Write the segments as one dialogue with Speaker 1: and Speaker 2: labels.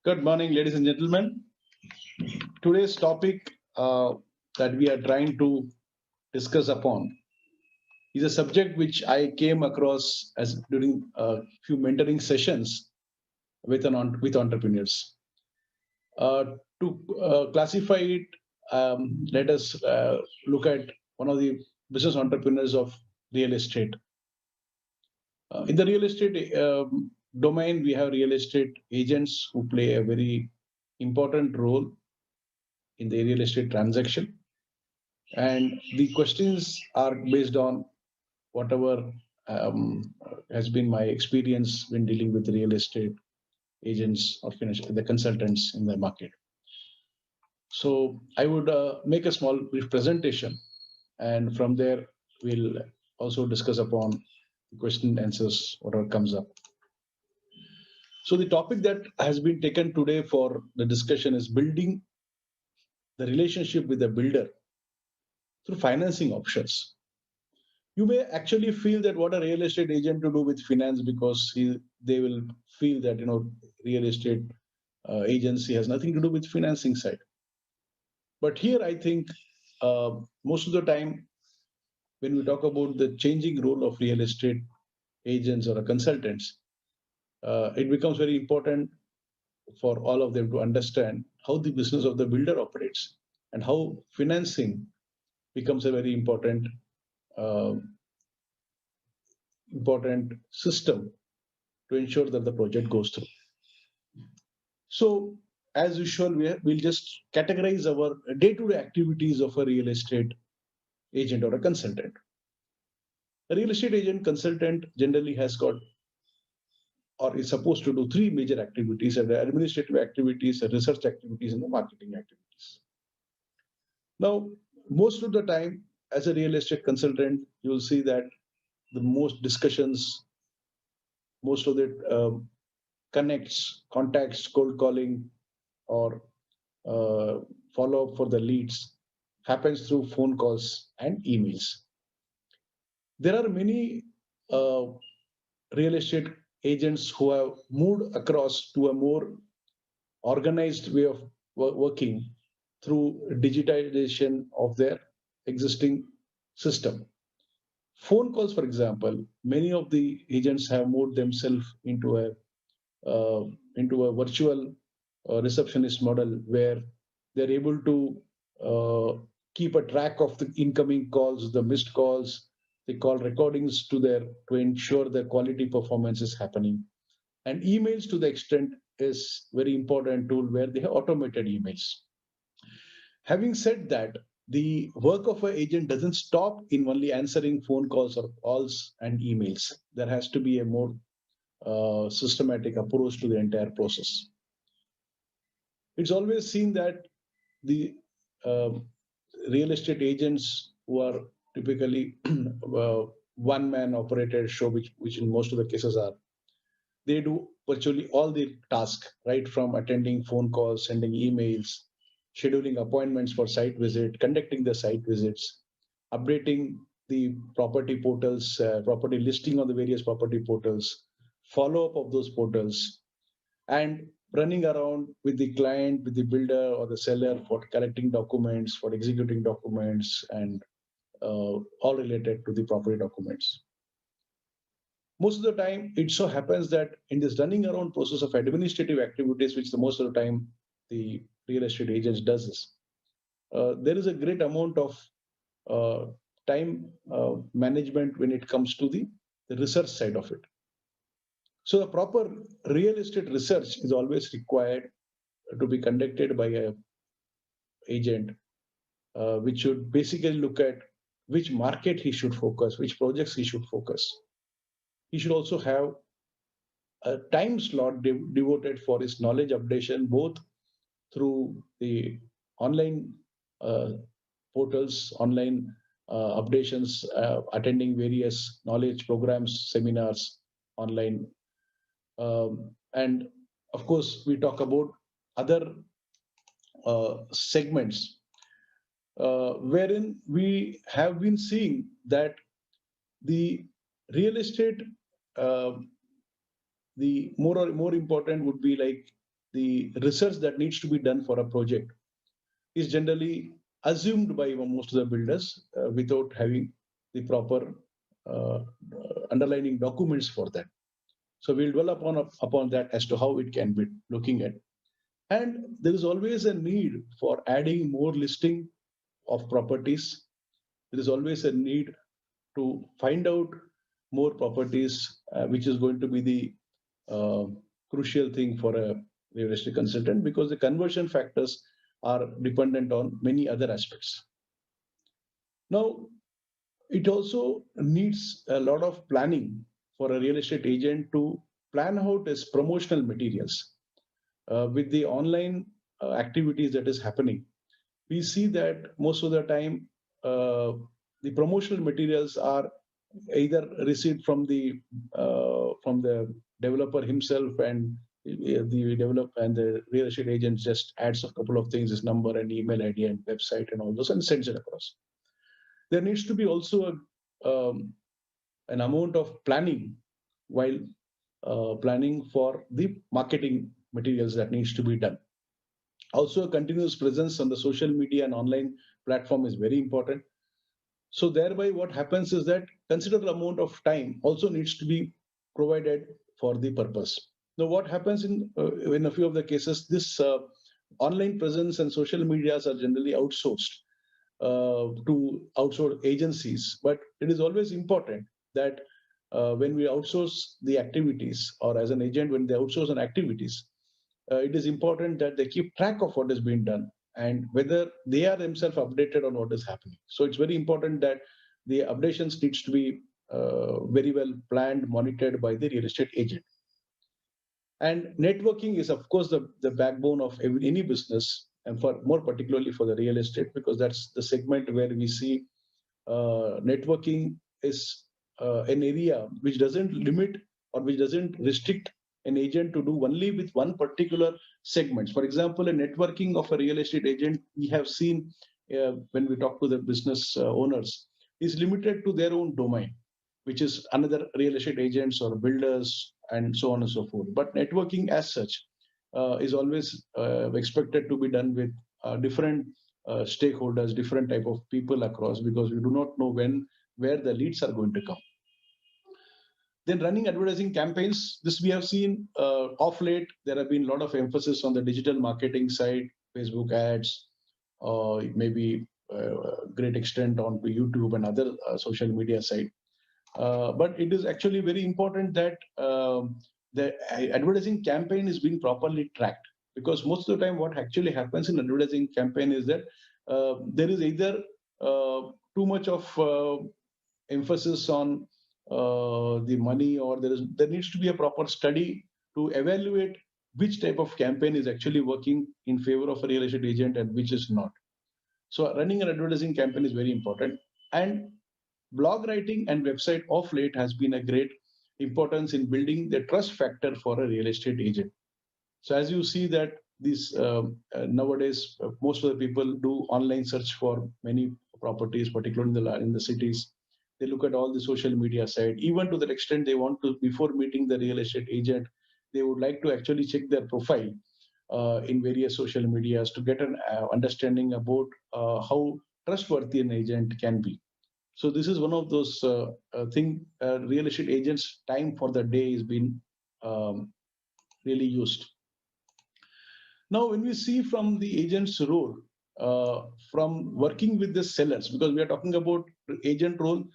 Speaker 1: Good morning, ladies and gentlemen. Today's topic that we are trying to discuss upon is a subject which I came across as during a few mentoring sessions with entrepreneurs. To classify it, let us look at one of the business entrepreneurs of real estate. In the real estate domain, we have real estate agents who play a very important role in the real estate transaction. And the questions are based on whatever has been my experience when dealing with real estate agents or the consultants in the market. So I would make a small brief presentation, and from there we'll also discuss upon the question and answers whatever comes up. So the topic that has been taken today for the discussion is building the relationship with the builder through financing options. You may actually feel that what a real estate agent to do with finance, because they will feel that real estate agency has nothing to do with financing side. But here I think most of the time when we talk about the changing role of real estate agents or consultants, it becomes very important for all of them to understand how the business of the builder operates and how financing becomes a very uh, important system to ensure that the project goes through. So, as usual, we'll just categorize our day-to-day activities of a real estate agent or a consultant. A real estate agent consultant generally has got or is supposed to do three major activities: and the administrative activities, the research activities, and the marketing activities. Now, most of the time, as a real estate consultant, you will see that the most discussions, most of the connects, contacts, cold calling, or follow up for the leads happens through phone calls and emails. There are many uh, real estate agents who have moved across to a more organized way of working through digitization of their existing system. Phone calls, for example, many of the agents have moved themselves uh, into a virtual receptionist model where they're able to keep a track of the incoming calls, the missed calls, the call recordings to ensure the quality performance is happening. And emails to the extent is very important tool where they have automated emails. Having said that, the work of an agent doesn't stop in only answering phone calls or calls and emails. There has to be a more systematic approach to the entire process. It's always seen that the uh, real estate agents who are typically one man operated show, which in most of the cases are, they do virtually all the tasks, right from attending phone calls, sending emails, scheduling appointments for site visit, conducting the site visits, updating the property portals, property listing on the various property portals, follow up of those portals, and running around with the client, with the builder or the seller for collecting documents, for executing documents, and all related to the property documents. Most of the time, it so happens that in this running around process of administrative activities, which the most of the time the real estate agent does is, there is a great amount of uh, time management when it comes to the research side of it. So the proper real estate research is always required to be conducted by a agent, which should basically look at which market he should focus, which projects he should focus. He should also have a time slot devoted for his knowledge updation, both through the online uh, portals, online updations, attending various knowledge programs, seminars online. And of course, we talk about other segments wherein we have been seeing that the real estate, uh, the more important would be like the research that needs to be done for a project is generally assumed by most of the builders without having the proper uh, underlining documents for that. So we'll dwell upon that as to how it can be looking at. And there is always a need for adding more listing of properties. There is always a need to find out more properties, which is going to be the uh, crucial thing for a real estate consultant, because the conversion factors are dependent on many other aspects. Now, it also needs a lot of planning for a real estate agent to plan out his promotional materials. With the online activities that is happening, we see that most of the time uh, the promotional materials are either received from the developer himself, and the developer and the real estate agent just adds a couple of things, his number and email ID and website and all those, and sends it across. There needs to be also an amount of planning while planning for the marketing materials that needs to be done. Also, a continuous presence on the social media and online platform is very important. So thereby what happens is that considerable amount of time also needs to be provided for the purpose. Now what happens in a few of the cases, this online presence and social medias are generally outsourced to outsource agencies. But it is always important that when we outsource the activities, or as an agent, when they outsource an activities, it is important that they keep track of what is being done and whether they are themselves updated on what is happening. So it's very important that the updations needs to be very well planned, monitored by the real estate agent. And networking is, of course, the backbone of any business, and for more particularly for the real estate, because that's the segment where we see networking is an area which doesn't limit or which doesn't restrict an agent to do only with one particular segment. For example, a networking of a real estate agent, we have seen when we talk to the business owners, is limited to their own domain, which is another real estate agents or builders and so on and so forth. But networking as such is always expected to be done with different stakeholders, different type of people across, because we do not know when, where the leads are going to come. Then running advertising campaigns, this we have seen off late. There have been a lot of emphasis on the digital marketing side, Facebook ads, maybe great extent on YouTube and other social media side. But it is actually very important that the advertising campaign is being properly tracked, because most of the time what actually happens in advertising campaign is that there is either too much of emphasis on the money, or there needs to be a proper study to evaluate which type of campaign is actually working in favor of a real estate agent and which is not. So running an advertising campaign is very important. And blog writing and website of late has been a great importance in building the trust factor for a real estate agent. So as you see that these nowadays, most of the people do online search for many properties, particularly in the cities. They look at all the social media side, even to that extent they want to, before meeting the real estate agent, they would like to actually check their profile in various social medias to get an understanding about how trustworthy an agent can be. So this is one of those thing. Real estate agents' time for the day is being um, really used. Now, when we see from the agent's role, from working with the sellers, because we are talking about agent role,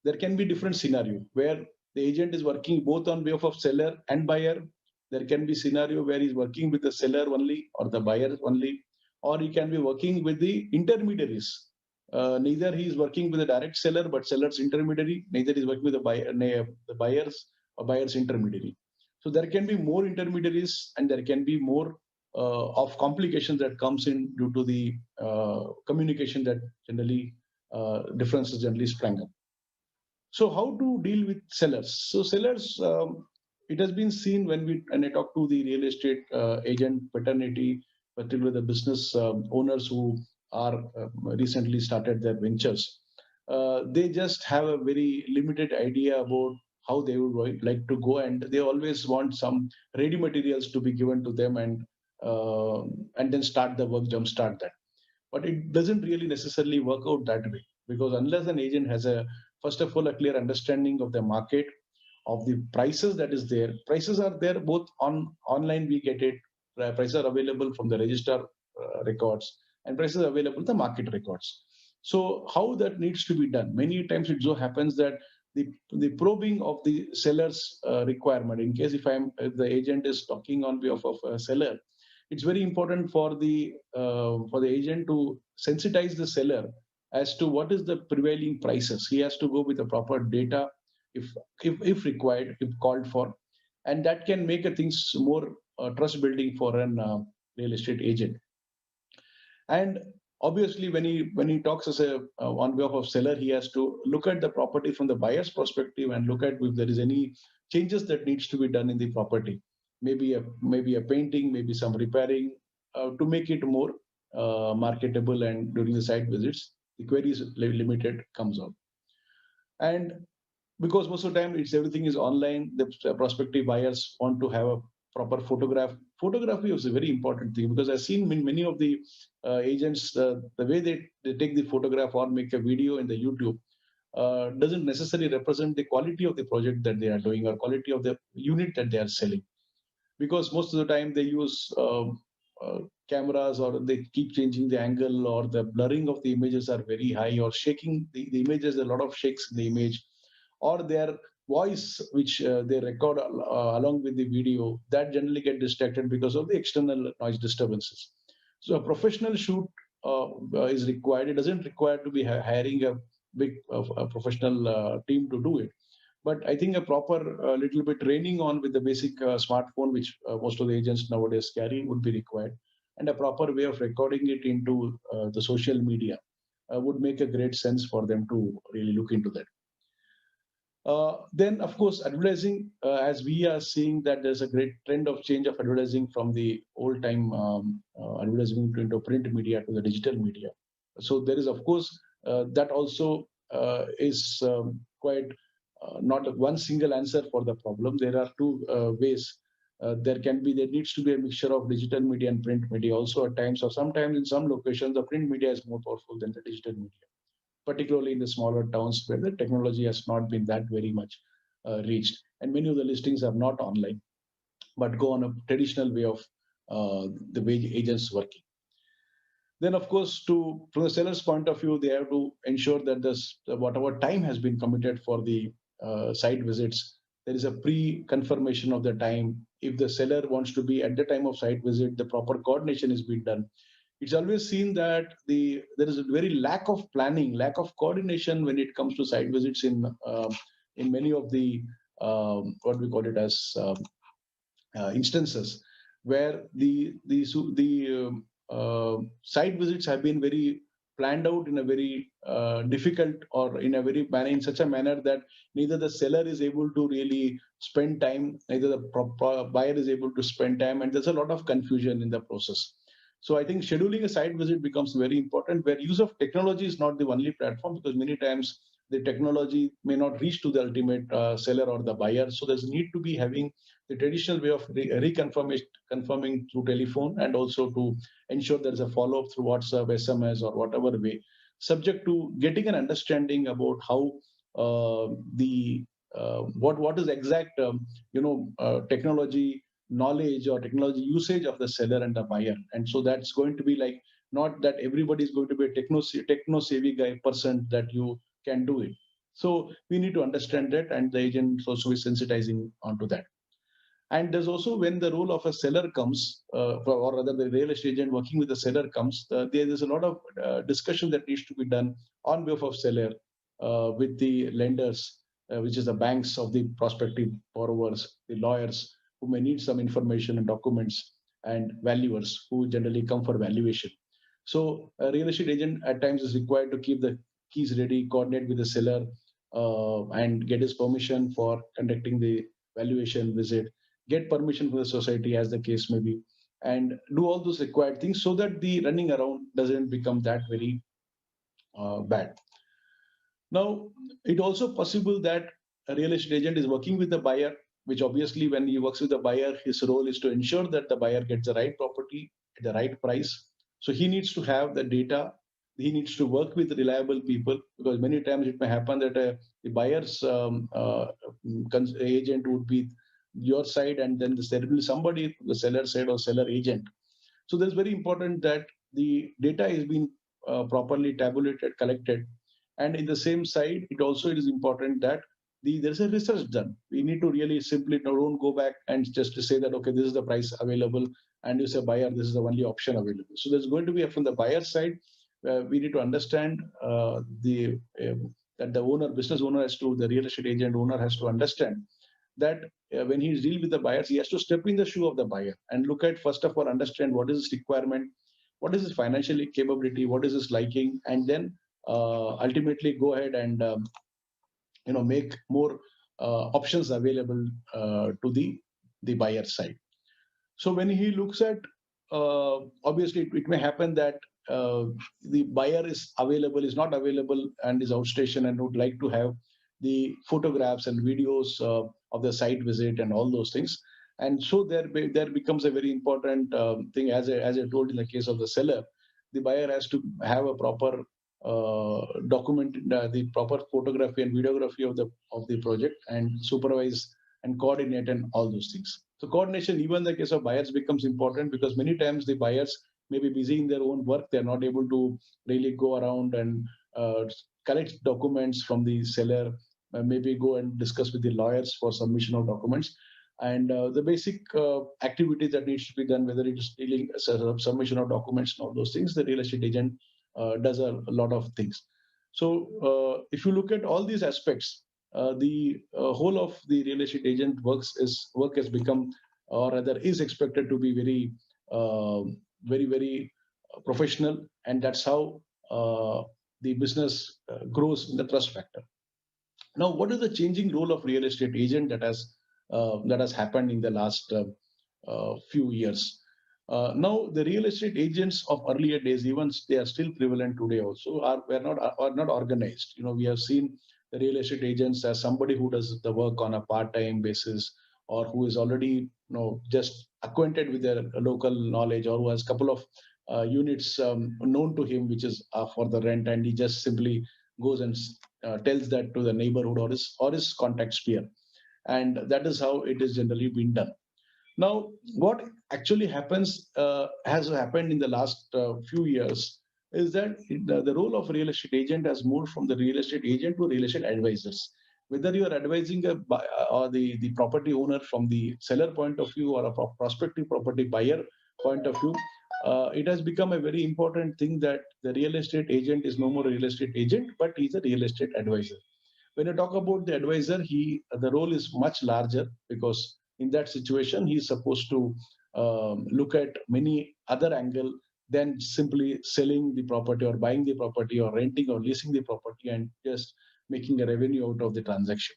Speaker 1: there can be different scenario where the agent is working both on behalf of seller and buyer. There can be scenario where he's working with the seller only or the buyer only, or he can be working with the intermediaries. Neither he is working with a direct seller, but seller's intermediary. Neither is working with the buyers or buyer's intermediary. So there can be more intermediaries, and there can be more of complications that comes in due to the communication that generally differences generally sprang up. So how to deal with sellers? So sellers, it has been seen when I talk to the real estate agent fraternity, particularly the business owners who are recently started their ventures. They just have a very limited idea about how they would like to go, and they always want some ready materials to be given to them, and uh, and then start the work, jumpstart that. But it doesn't really necessarily work out that way, because unless an agent has a, first of all, a clear understanding of the market, of the prices that is there. Prices are there both on online, we get it. Prices are available from the register records, and prices are available the market records. So how that needs to be done? Many times it so happens that the probing of the seller's requirement. In case if the agent is talking on behalf of a seller, it's very important for the agent to sensitize the seller as to what is the prevailing prices. He has to go with the proper data if if required, if called for, and that can make a things more trust building for an real estate agent. And obviously, when he talks as a on behalf of seller, he has to look at the property from the buyer's perspective and look at if there is any changes that needs to be done in the property. Maybe a painting, maybe some repairing to make it more marketable. And during the site visits, the queries limited comes out. And because most of the time it's everything is online, the prospective buyers want to have a proper photograph. Photography is a very important thing, because I've seen in many of the agents, the way they take the photograph or make a video in the YouTube doesn't necessarily represent the quality of the project that they are doing or quality of the unit that they are selling. Because most of the time they use uh, cameras, or they keep changing the angle, or the blurring of the images are very high, or shaking the images, a lot of shakes in the image, or their voice which they record along with the video, that generally get distracted because of the external noise disturbances. So a professional shoot is required. It doesn't require to be hiring a big a professional team to do it, but I think a proper little bit training on with the basic smartphone, which most of the agents nowadays carry, would be required, and a proper way of recording it into the social media would make a great sense for them to really look into that. Then, of course, advertising, as we are seeing that there's a great trend of change of advertising from the old time advertising into print media to the digital media. So there is, of course, that also is quite not one single answer for the problem. There are two ways. There needs to be a mixture of digital media and print media also at times, or sometimes in some locations the print media is more powerful than the digital media, particularly in the smaller towns where the technology has not been that very much reached. And many of the listings are not online, but go on a traditional way of the way agents working. Then, of course, from the seller's point of view, they have to ensure that this whatever time has been committed for the site visits, there is a pre-confirmation of the time. If the seller wants to be at the time of site visit, the proper coordination is being done. It's always seen that there is a very lack of planning, lack of coordination when it comes to site visits in many of the what we call it as instances, where the site visits have been very planned out in a very difficult, or in a very manner, in such a manner that neither the seller is able to really spend time, neither the buyer is able to spend time, and there's a lot of confusion in the process. So I think scheduling a site visit becomes very important, where use of technology is not the only platform, because many times the technology may not reach to the ultimate seller or the buyer. So there's need to be having the traditional way of confirming through telephone, and also to ensure there is a follow-up through WhatsApp, SMS, or whatever way, subject to getting an understanding about how the what is exact technology knowledge or technology usage of the seller and the buyer. And so that's going to be like, not that everybody is going to be a techno savvy guy person that you can do it. So we need to understand that, and the agent also is sensitizing onto that. And there's also, when the role of a seller comes, or rather the real estate agent working with the seller comes, there is a lot of discussion that needs to be done on behalf of seller with the lenders, which is the banks of the prospective borrowers, the lawyers who may need some information and documents, and valuers who generally come for valuation. So a real estate agent at times is required to keep the keys ready, coordinate with the seller, and get his permission for conducting the valuation visit, get permission from the society, as the case may be, and do all those required things, so that the running around doesn't become that very bad. Now, it also possible that a real estate agent is working with the buyer, which obviously when he works with the buyer, his role is to ensure that the buyer gets the right property at the right price. So he needs to have the data. He needs to work with reliable people, because many times it may happen that the buyer's agent would be your side, and then there will be somebody, the seller side or seller agent. So that's very important that the data is being properly tabulated, collected, and in the same side, it also is important that there's a research done. We need to really simply don't go back and just to say that okay, this is the price available, and you say buyer, this is the only option available. So there's going to be from the buyer side, we need to understand that the owner, business owner has to, the real estate agent owner has to understand that when he's dealing with the buyers, he has to step in the shoe of the buyer and look at, first of all, understand what is his requirement, what is his financial capability, what is his liking, and then ultimately go ahead and make more options available to the buyer side. So when he looks at, obviously, it may happen that the buyer is not available and is outstation and would like to have the photographs and videos of the site visit and all those things. And so there becomes a very important thing, as I told in the case of the seller, the buyer has to have a proper document, the proper photography and videography of the project, and supervise and coordinate and all those things. So coordination, even in the case of buyers, becomes important, because many times the buyers may be busy in their own work. They're not able to really go around and collect documents from the seller, maybe go and discuss with the lawyers for submission of documents. And the basic activity that needs to be done, whether it is dealing submission of documents and all those things, the real estate agent does a lot of things. So if you look at all these aspects, the whole of the real estate agent work has become, or rather is expected to be very professional, and that's how the business grows in the trust factor. Now, what is the changing role of real estate agent that has happened in the last few years? Now, the real estate agents of earlier days, even they are still prevalent today. Also, are not organized. We have seen the real estate agents as somebody who does the work on a part-time basis, or who is already just acquainted with their local knowledge, or who has a couple of units known to him, which is for the rent, and he just simply goes and tells that to the neighborhood or his contact sphere, and that is how it is generally been done. Now, what actually has happened in the last few years is that the role of real estate agent has moved from the real estate agent to real estate advisors. Whether you are advising or the property owner from the seller point of view, or a prospective property buyer point of view, it has become a very important thing that the real estate agent is no more a real estate agent, but he's a real estate advisor. When you talk about the advisor, the role is much larger, because in that situation he's supposed to look at many other angle than simply selling the property or buying the property or renting or leasing the property and just making a revenue out of the transaction.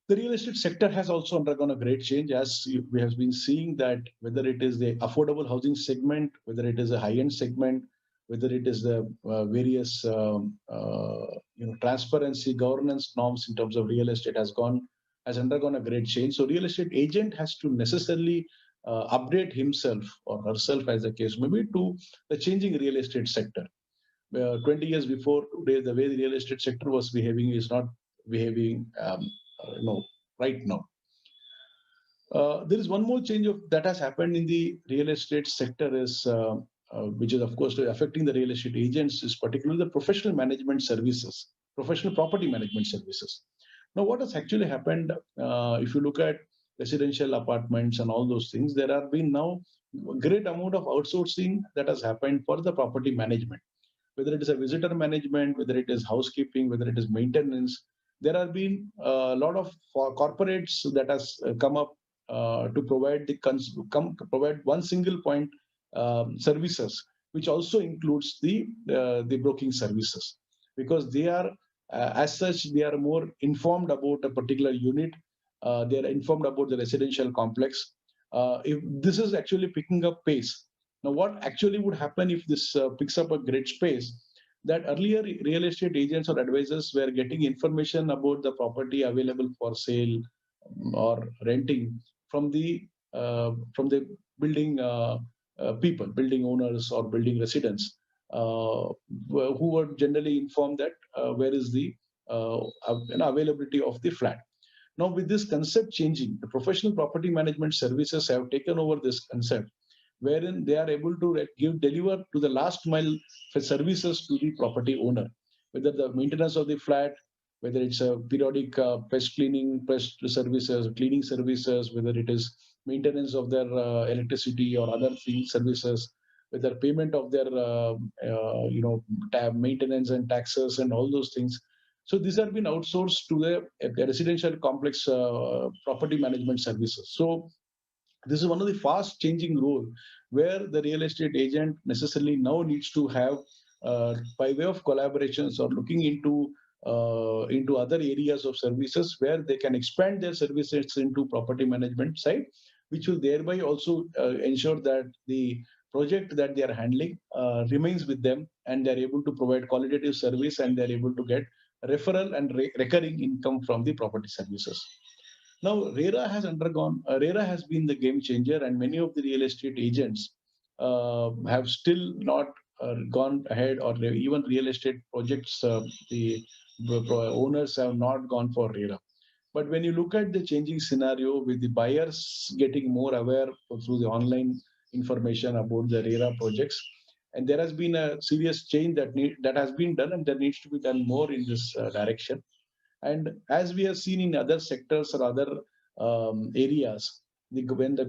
Speaker 1: The real estate sector has also undergone a great change, as we have been seeing that whether it is the affordable housing segment, whether it is a high-end segment, whether it is the various transparency governance norms in terms of real estate has undergone a great change. So real estate agent has to necessarily update himself or herself, as the case may be, to the changing real estate sector. 20 years before today, the way the real estate sector was behaving is not behaving right now. There is one more change that has happened in the real estate sector, which is of course affecting the real estate agents, is particularly the professional management services, professional property management services. Now, what has actually happened, if you look at residential apartments and all those things, there have been now a great amount of outsourcing that has happened for the property management. Whether it is a visitor management, whether it is housekeeping, whether it is maintenance, there have been a lot of corporates that has come up to provide one single point services, which also includes the broking services, because they are as such they are more informed about a particular unit. They are informed about the residential complex. If this is actually picking up pace, now what actually would happen if this picks up a great space? That earlier real estate agents or advisors were getting information about the property available for sale, or renting from the building people, building owners or building residents, who were generally informed that where is the availability of the flat. Now, with this concept changing, the professional property management services have taken over this concept, wherein they are able to deliver to the last mile for services to the property owner, whether the maintenance of the flat, whether it's a periodic pest cleaning, pest services, cleaning services, whether it is maintenance of their electricity or other things, services, whether payment of their maintenance and taxes and all those things. So these have been outsourced to the residential complex property management services. So this is one of the fast changing role where the real estate agent necessarily now needs to have, by way of collaborations or looking into other areas of services where they can expand their services into property management side, which will thereby also ensure that the project that they are handling remains with them, and they're able to provide qualitative service, and they're able to get referral and recurring income from the property services. Now, RERA has been the game changer, and many of the real estate agents have still not gone ahead, or even real estate projects, the owners have not gone for RERA. But when you look at the changing scenario with the buyers getting more aware through the online information about the RERA projects, and there has been a serious change that has been done, and there needs to be done more in this direction. And as we have seen in other sectors or other areas, when the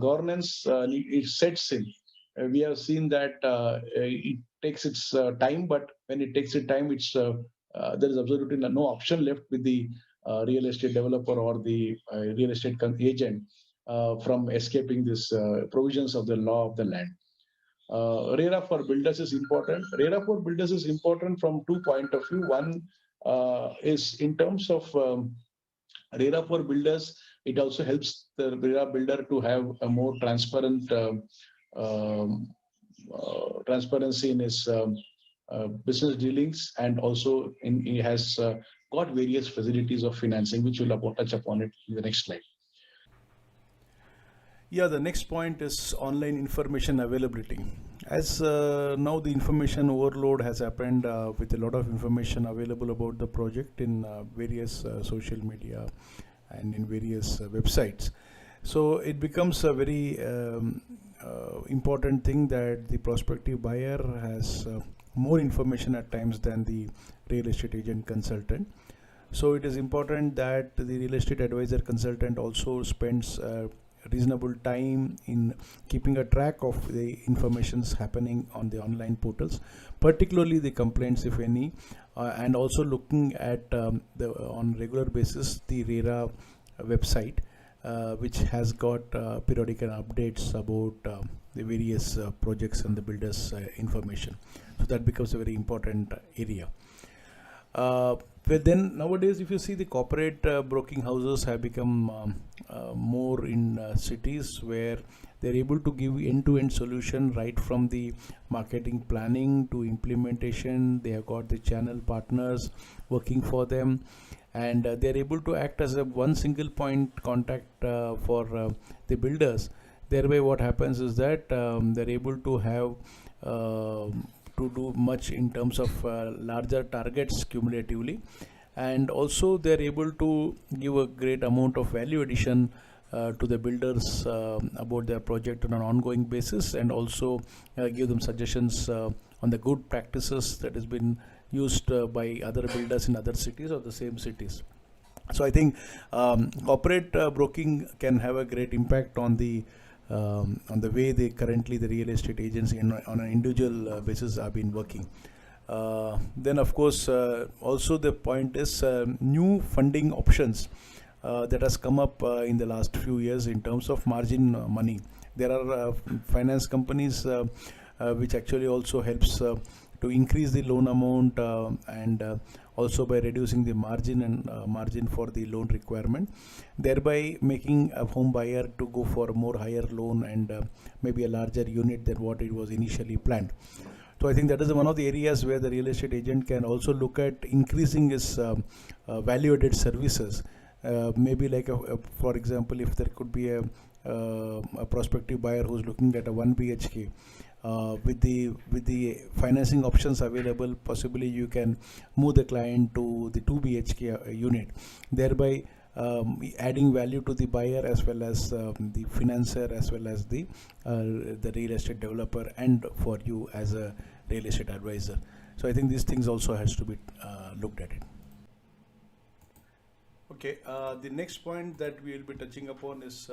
Speaker 1: governance it sets in, we have seen that it takes its time, but when it takes its time, there is absolutely no option left with the real estate developer or the real estate agent from escaping these provisions of the law of the land. RERA for builders is important. RERA for builders is important from two point of view. One is in terms of RERA for builders. It also helps the RERA builder to have a more transparent um, transparency in his business dealings, and also he has got various facilities of financing, which we'll touch upon it in the next slide.
Speaker 2: Yeah, the next point is online information availability. As now the information overload has happened with a lot of information available about the project in various social media and in various websites. So it becomes a very important thing that the prospective buyer has more information at times than the real estate agent consultant. So it is important that the real estate advisor consultant also spends reasonable time in keeping a track of the informations happening on the online portals, particularly the complaints, if any, and also looking at the on regular basis the RERA website, which has got periodical updates about the various projects and the builders information. So that becomes a very important area. Well, then nowadays, if you see, the corporate broking houses have become more in cities where they're able to give end-to-end solution right from the marketing planning to implementation. They have got the channel partners working for them, and they're able to act as a one single point contact for the builders. Thereby, what happens is that they're able to have to do much in terms of larger targets cumulatively, and also they're able to give a great amount of value addition to the builders about their project on an ongoing basis, and also give them suggestions on the good practices that has been used by other builders in other cities or the same cities. So I think corporate broking can have a great impact on the way they currently the real estate agents on an individual basis have been working. Then of course also the point is new funding options that has come up in the last few years in terms of margin money. There are finance companies which actually also helps to increase the loan amount, and also by reducing the margin and margin for the loan requirement, thereby making a home buyer to go for a more higher loan and maybe a larger unit than what it was initially planned. So I think that is one of the areas where the real estate agent can also look at increasing his value-added services, maybe like for example, if there could be a prospective buyer who's looking at a 1 BHK, with the financing options available, possibly you can move the client to the 2 BHK unit, thereby adding value to the buyer as well as the financer as well as the real estate developer and for you as a real estate advisor. So I think these things also has to be looked at it. Okay, the next point that we will be touching upon is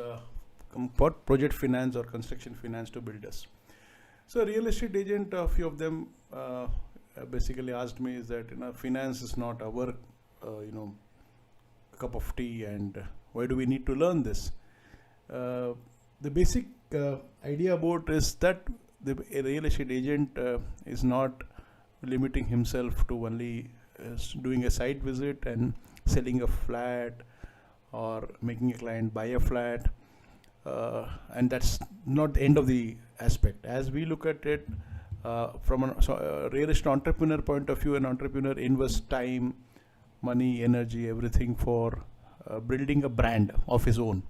Speaker 2: project finance or construction finance to builders. So real estate agent, a few of them basically asked me is that finance is not our cup of tea, and why do we need to learn this? The basic idea about is that a real estate agent is not limiting himself to only doing a site visit and selling a flat or making a client buy a flat, and that's not the end of the aspect. As we look at it from a real estate entrepreneur point of view, an entrepreneur invests time, money, energy, everything for building a brand of his own.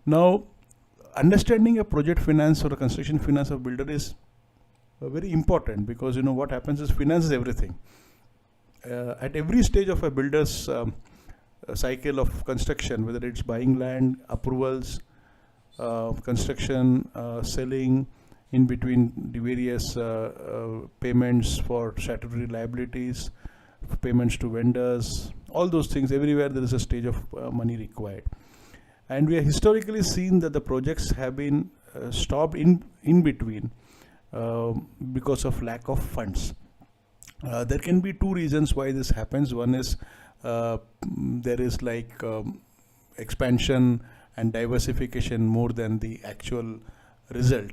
Speaker 2: Now, understanding a project finance or a construction finance of builder is very important, because what happens is finance is everything. At every stage of a builder's cycle of construction, whether it's buying land, approvals, construction, selling, in between the various payments for statutory liabilities, payments to vendors, all those things, everywhere there is a stage of money required. And we have historically seen that the projects have been stopped in between because of lack of funds. There can be two reasons why this happens. One is there is expansion and diversification more than the actual result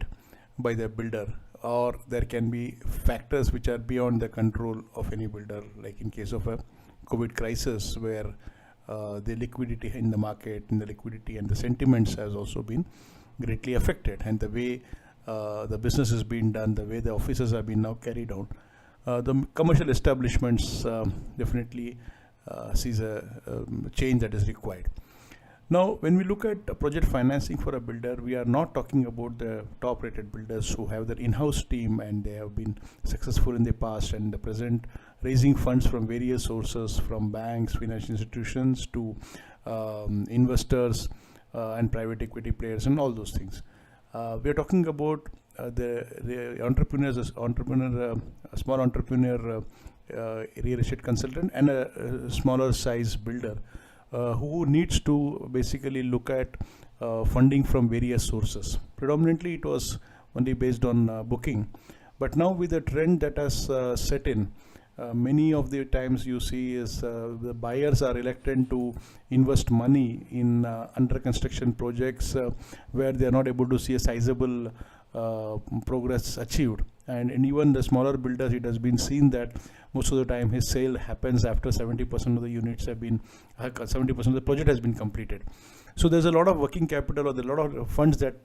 Speaker 2: by the builder, or there can be factors which are beyond the control of any builder, like in case of a COVID crisis, where the liquidity in the market and the liquidity and the sentiments has also been greatly affected, and the way the business is being done, the way the offices have been now carried out, the commercial establishments definitely sees a change that is required. Now, when we look at project financing for a builder, we are not talking about the top rated builders who have their in-house team and they have been successful in the past and the present, raising funds from various sources, from banks, financial institutions to investors and private equity players and all those things. We are talking about the entrepreneurs, a small entrepreneur, real estate consultant, and a smaller size builder who needs to basically look at funding from various sources. Predominantly it was only based on booking, but now with the trend that has set in, many of the times you see is the buyers are reluctant to invest money in under construction projects where they are not able to see a sizable progress achieved. And even the smaller builders, it has been seen that most of the time his sale happens after 70% of the units have been 70% of the project has been completed. So there's a lot of working capital, or there's a lot of funds that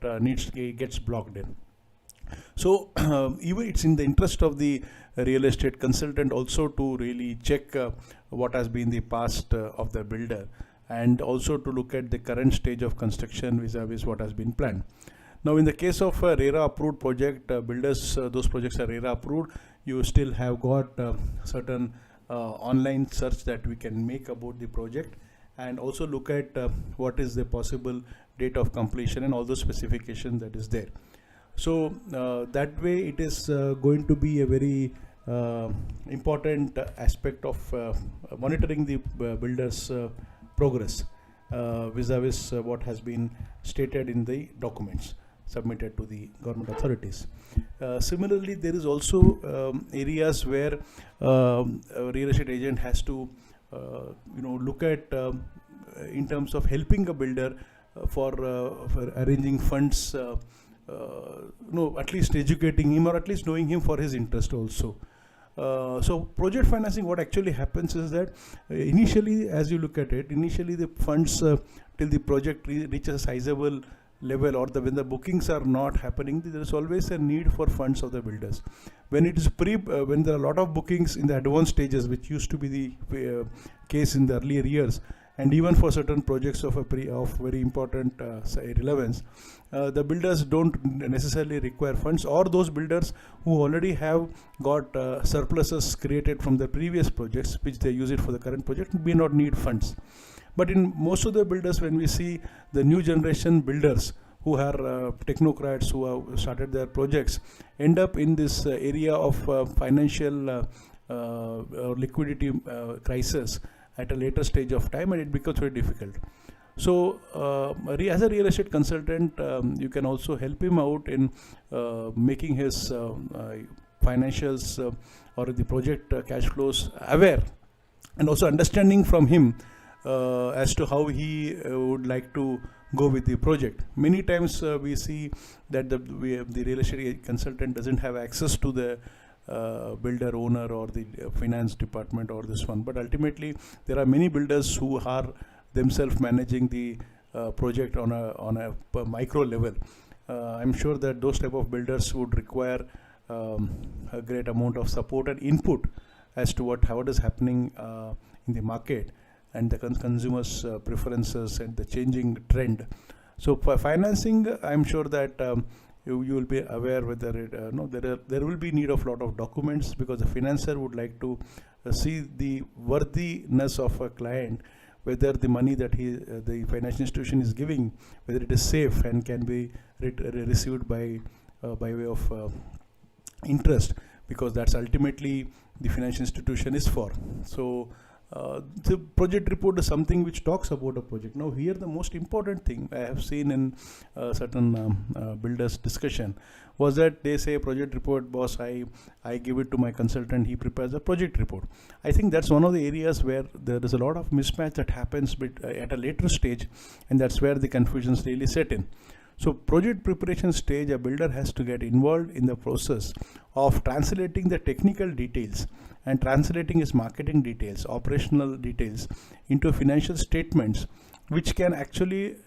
Speaker 2: gets blocked in. So even it's in the interest of the real estate consultant also to really check what has been the past of the builder, and also to look at the current stage of construction vis-a-vis what has been planned. Now, in the case of a RERA approved project, builders, those projects are RERA approved. You still have got certain online search that we can make about the project, and also look at what is the possible date of completion and all those specifications that is there. So that way it is going to be a very important aspect of monitoring the builder's progress vis-a-vis what has been stated in the documents submitted to the government authorities. Similarly, there is also areas where a real estate agent has to look at in terms of helping a builder for arranging funds, at least educating him, or at least knowing him for his interest also. So project financing, what actually happens is that initially, as you look at it, initially the funds till the project reaches a sizable level, or when the bookings are not happening, there is always a need for funds of the builders. When it is when there are a lot of bookings in the advanced stages, which used to be the case in the earlier years, and even for certain projects of very important relevance, the builders don't necessarily require funds, or those builders who already have got surpluses created from the previous projects which they use it for the current project may not need funds. But in most of the builders, when we see the new generation builders who are technocrats who have started their projects, end up in this area of financial or liquidity crisis at a later stage of time, and it becomes very difficult. So as a real estate consultant, you can also help him out in making his financials or the project cash flows aware, and also understanding from him as to how he would like to go with the project. Many times we see that the real estate consultant doesn't have access to the builder owner or the finance department or this one, but ultimately there are many builders who are themselves managing the project on a micro level. I'm sure that those type of builders would require a great amount of support and input as to what is happening in the market and the consumers' preferences and the changing trend. So for financing, I'm sure that you will be aware whether there will be need of lot of documents, because the financer would like to see the worthiness of a client, whether the money that the financial institution is giving, whether it is safe and can be received by way of interest, because that's ultimately the financial institution is for. So the project report is something which talks about a project. Now here the most important thing I have seen in certain builders discussion was that they say, project report, boss, I give it to my consultant, he prepares a project report. I think that's one of the areas where there is a lot of mismatch that happens at a later stage, and that's where the confusions really set in. So project preparation stage, a builder has to get involved in the process of translating the technical details and translating his marketing details, operational details into financial statements, which can actually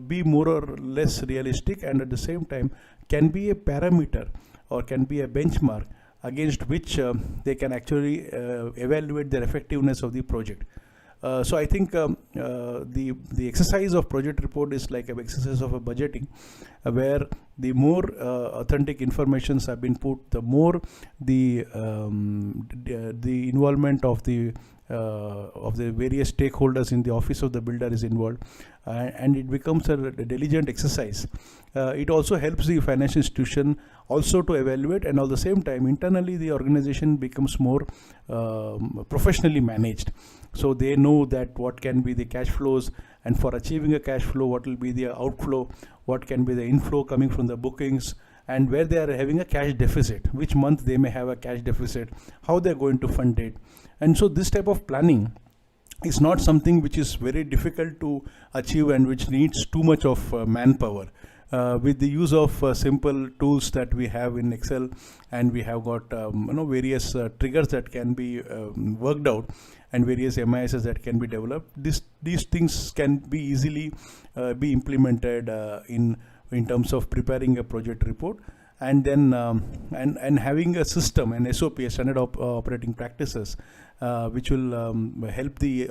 Speaker 2: be more or less realistic, and at the same time can be a parameter or can be a benchmark against which they can actually evaluate the effectiveness of the project. So I think the exercise of project report is like an exercise of a budgeting, where the more authentic informations have been put, the more the involvement of the various stakeholders in the office of the builder is involved, and it becomes a diligent exercise. It also helps the financial institution also to evaluate, and at the same time internally the organization becomes more professionally managed. So they know that what can be the cash flows, and for achieving a cash flow, what will be the outflow, what can be the inflow coming from the bookings, and where they are having a cash deficit, which month they may have a cash deficit, how they're going to fund it. And so this type of planning is not something which is very difficult to achieve and which needs too much of manpower. With the use of simple tools that we have in Excel, and we have got various triggers that can be worked out, and various MISs that can be developed, these things can be easily be implemented in terms of preparing a project report, and then and having a system, an SOP, a standard operating practices, which will help the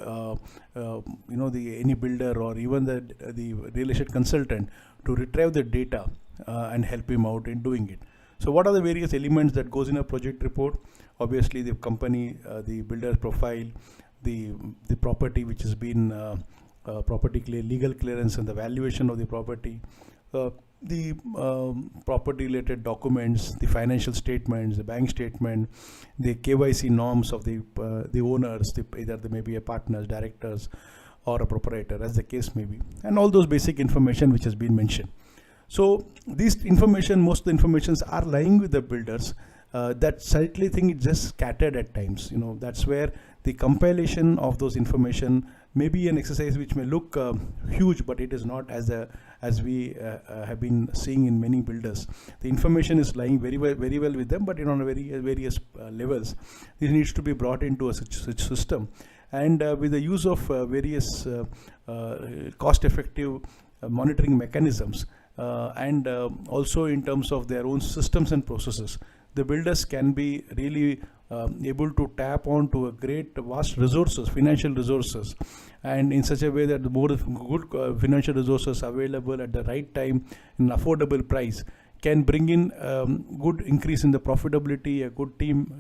Speaker 2: any builder or even the real estate consultant to retrieve the data and help him out in doing it. So what are the various elements that goes in a project report? Obviously the company, the builder profile, the property which has been legal clearance and the valuation of the property, the property related documents, the financial statements, the bank statement, the KYC norms of the owners, either they may be a partners, directors, or a proprietor, as the case may be, and all those basic information which has been mentioned. So these information, most of the informations are lying with the builders. That slightly thing is just scattered at times. That's where the compilation of those information may be an exercise which may look huge, but it is not, as we have been seeing in many builders. The information is lying very well with them, but on a various levels. This needs to be brought into a such system, and with the use of various cost-effective monitoring mechanisms, and also in terms of their own systems and processes, the builders can be really able to tap onto a great vast resources, financial resources, and in such a way that the more good financial resources available at the right time in affordable price can bring in good increase in the profitability, a good team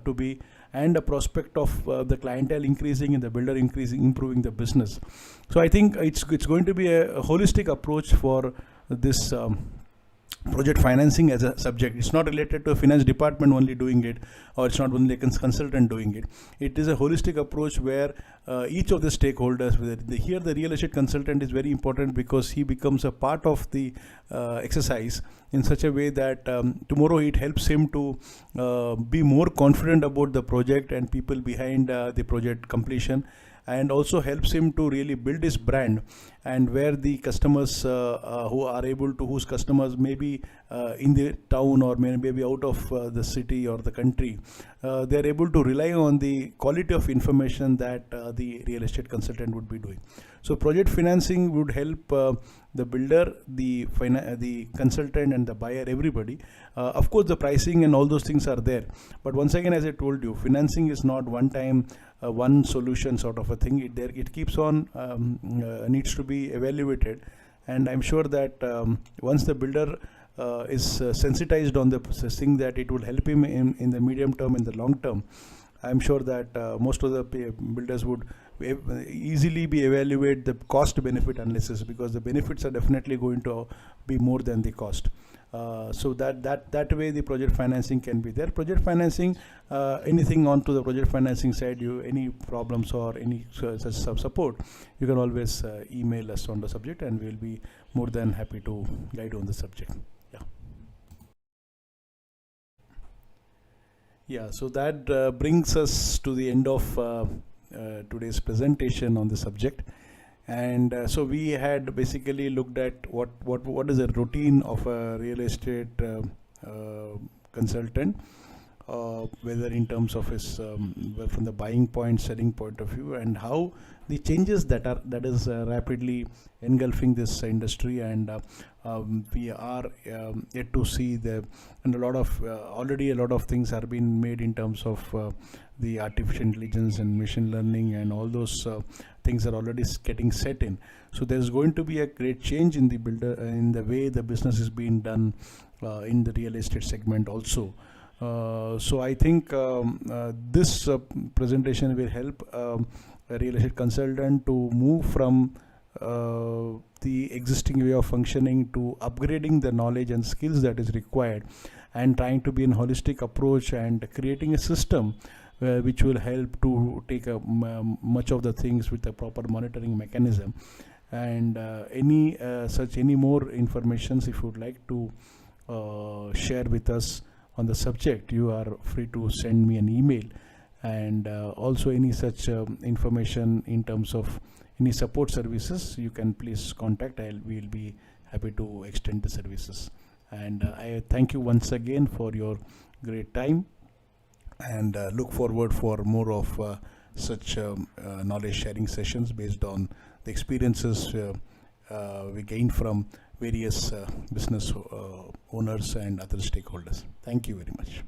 Speaker 2: to be, and a prospect of the clientele increasing and the builder increasing, improving the business. So I think it's going to be a holistic approach for this project financing as a subject. It's not related to a finance department only doing it, or it's not only a consultant doing it. It is a holistic approach where each of the stakeholders, here the real estate consultant is very important because he becomes a part of the exercise in such a way that tomorrow it helps him to be more confident about the project and people behind the project completion, and also helps him to really build his brand, and where the customers who are able to, whose customers may be in the town or maybe out of the city or the country, they are able to rely on the quality of information that the real estate consultant would be doing. So project financing would help the builder, the consultant and the buyer, everybody. Of course the pricing and all those things are there, but once again, as I told you, financing is not one time one solution sort of a thing. It keeps on needs to be evaluated, and I'm sure that once the builder is sensitized on the thing, that it will help him in the medium term, in the long term, I'm sure that most of the builders would easily be evaluate the cost benefit analysis, because the benefits are definitely going to be more than the cost. So that way the project financing can be there. Project financing, anything onto the project financing side, any problems or any such support, you can always email us on the subject, and we'll be more than happy to guide on the subject. Yeah, so that brings us to the end of today's presentation on the subject. And so we had basically looked at what is a routine of a real estate consultant, whether in terms of his from the buying point, selling point of view, and how the changes that is rapidly engulfing this industry, and we are yet to see and a lot of already a lot of things are being made in terms of the artificial intelligence and machine learning, and all those things are already getting set in. So there's going to be a great change in the way the business is being done in the real estate segment also. So I think this presentation will help a real estate consultant to move from the existing way of functioning to upgrading the knowledge and skills that is required, and trying to be in holistic approach and creating a system which will help to take much of the things with a proper monitoring mechanism. And any more informations, if you would like to share with us on the subject, you are free to send me an email. And also any such information in terms of any support services, you can please contact. We'll be happy to extend the services. And I thank you once again for your great time, and look forward for more of such knowledge sharing sessions based on the experiences we gain from various business owners and other stakeholders. Thank you very much.